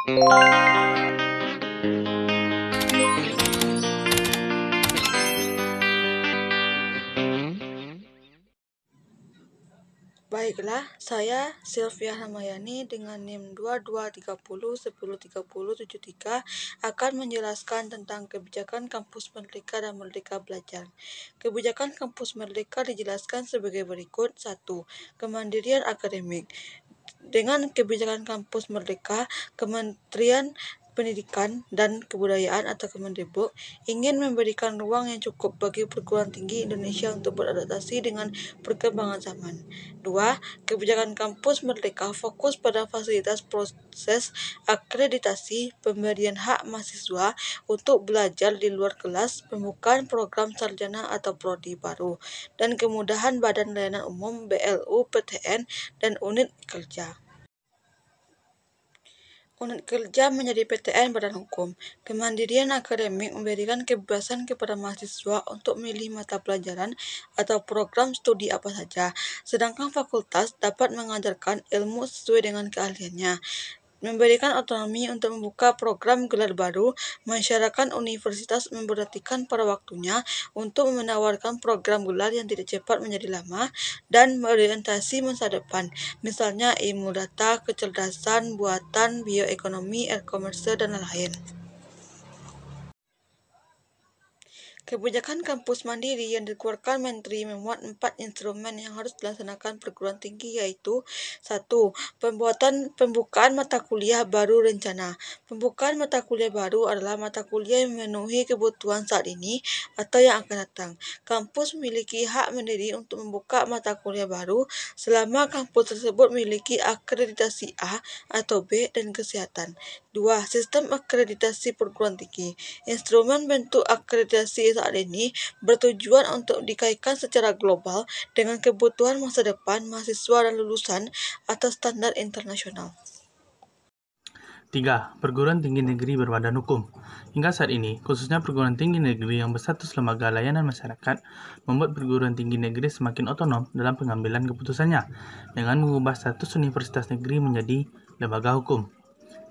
Baiklah, saya Sylvia Ramayani dengan NIM 2230103073 akan menjelaskan tentang kebijakan Kampus Merdeka dan Merdeka Belajar. Kebijakan Kampus Merdeka dijelaskan sebagai berikut. 1. Kemandirian akademik. Dengan kebijakan Kampus Merdeka, Kementerian Pendidikan dan Kebudayaan atau Kemendikbud ingin memberikan ruang yang cukup bagi perguruan tinggi Indonesia untuk beradaptasi dengan perkembangan zaman. 2. Kebijakan Kampus Merdeka fokus pada fasilitas proses akreditasi, pemberian hak mahasiswa untuk belajar di luar kelas, pembukaan program sarjana atau prodi baru, dan kemudahan Badan Layanan Umum BLU, PTN, dan unit kerja. Unit kerja menjadi PTN Badan Hukum. Kemandirian akademik memberikan kebebasan kepada mahasiswa untuk memilih mata pelajaran atau program studi apa saja, sedangkan fakultas dapat mengajarkan ilmu sesuai dengan keahliannya. Memberikan otonomi untuk membuka program gelar baru, masyarakat universitas memperhatikan pada waktunya untuk menawarkan program gelar yang tidak cepat menjadi lama dan berorientasi masa depan, misalnya ilmu data, kecerdasan buatan, bioekonomi, e-commerce, dan lain-lain. Kebijakan kampus mandiri yang dikeluarkan Menteri memuat 4 instrumen yang harus dilaksanakan perguruan tinggi, yaitu 1. Pembukaan mata kuliah baru rencana. Pembukaan mata kuliah baru adalah mata kuliah yang memenuhi kebutuhan saat ini atau yang akan datang. Kampus memiliki hak mandiri untuk membuka mata kuliah baru selama kampus tersebut memiliki akreditasi A atau B dan kesehatan. 2. Sistem akreditasi perguruan tinggi. Instrumen bentuk akreditasi saat ini bertujuan untuk dikaitkan secara global dengan kebutuhan masa depan mahasiswa dan lulusan atas standar internasional. 3. Perguruan tinggi negeri berbadan hukum. Hingga saat ini, khususnya perguruan tinggi negeri yang berstatus lembaga layanan masyarakat, membuat perguruan tinggi negeri semakin otonom dalam pengambilan keputusannya, dengan mengubah status universitas negeri menjadi lembaga hukum.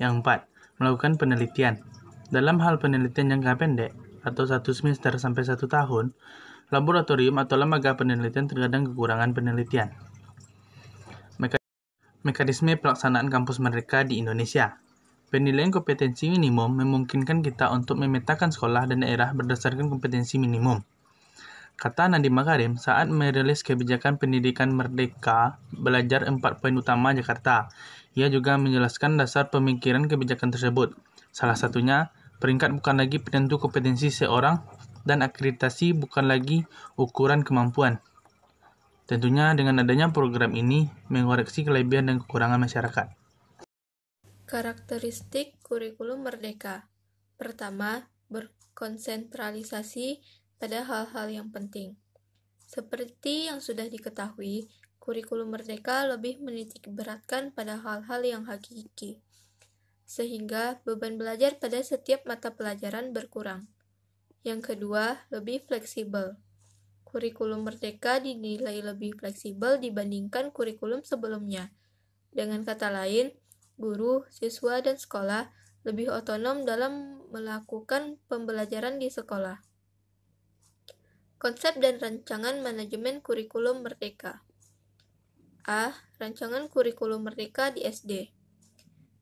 Yang 4. Melakukan penelitian. Dalam hal penelitian jangka pendek, atau 1 semester sampai 1 tahun, laboratorium atau lembaga penelitian terkadang kekurangan penelitian. Mekanisme pelaksanaan kampus merdeka di Indonesia. Penilaian kompetensi minimum memungkinkan kita untuk memetakan sekolah dan daerah berdasarkan kompetensi minimum. Kata Nadiem Makarim saat merilis kebijakan pendidikan merdeka belajar 4 poin utama Jakarta. Ia juga menjelaskan dasar pemikiran kebijakan tersebut. Salah satunya, peringkat bukan lagi penentu kompetensi seorang dan akreditasi bukan lagi ukuran kemampuan. Tentunya dengan adanya program ini mengoreksi kelebihan dan kekurangan masyarakat. Karakteristik kurikulum merdeka. Pertama, berkonsentralisasi pada hal-hal yang penting. Seperti yang sudah diketahui, kurikulum merdeka lebih menitik beratkan pada hal-hal yang hakiki, sehingga beban belajar pada setiap mata pelajaran berkurang. Yang kedua, lebih fleksibel. Kurikulum merdeka dinilai lebih fleksibel dibandingkan kurikulum sebelumnya. Dengan kata lain, guru, siswa, dan sekolah lebih otonom dalam melakukan pembelajaran di sekolah. Konsep dan rancangan manajemen kurikulum merdeka. A. Rancangan kurikulum merdeka di SD.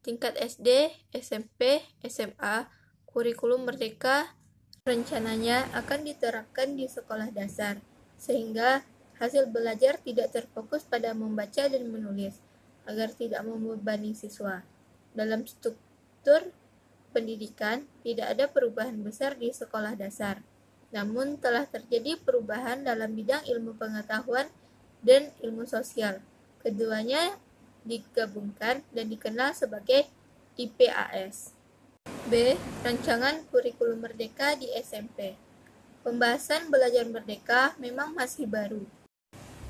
Tingkat SD, SMP, SMA, kurikulum merdeka rencananya akan diterapkan di sekolah dasar, sehingga hasil belajar tidak terfokus pada membaca dan menulis, agar tidak membebani siswa. Dalam struktur pendidikan, tidak ada perubahan besar di sekolah dasar. Namun telah terjadi perubahan dalam bidang ilmu pengetahuan dan ilmu sosial. Keduanya digabungkan dan dikenal sebagai IPAS. B. Rancangan kurikulum merdeka di SMP. Pembahasan belajar merdeka memang masih baru.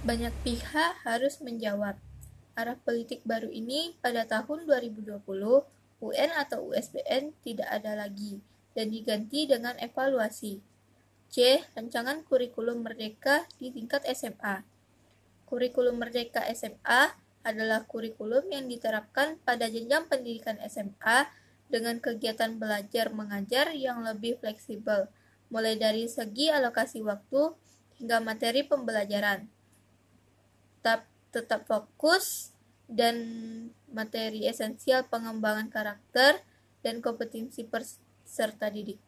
Banyak pihak harus menjawab. Arah politik baru ini pada tahun 2020, UN atau USBN tidak ada lagi dan diganti dengan evaluasi. C. Rancangan kurikulum merdeka di tingkat SMA. Kurikulum merdeka SMA adalah kurikulum yang diterapkan pada jenjang pendidikan SMA dengan kegiatan belajar mengajar yang lebih fleksibel, mulai dari segi alokasi waktu hingga materi pembelajaran. Tetap fokus dan materi esensial pengembangan karakter dan kompetensi peserta didik.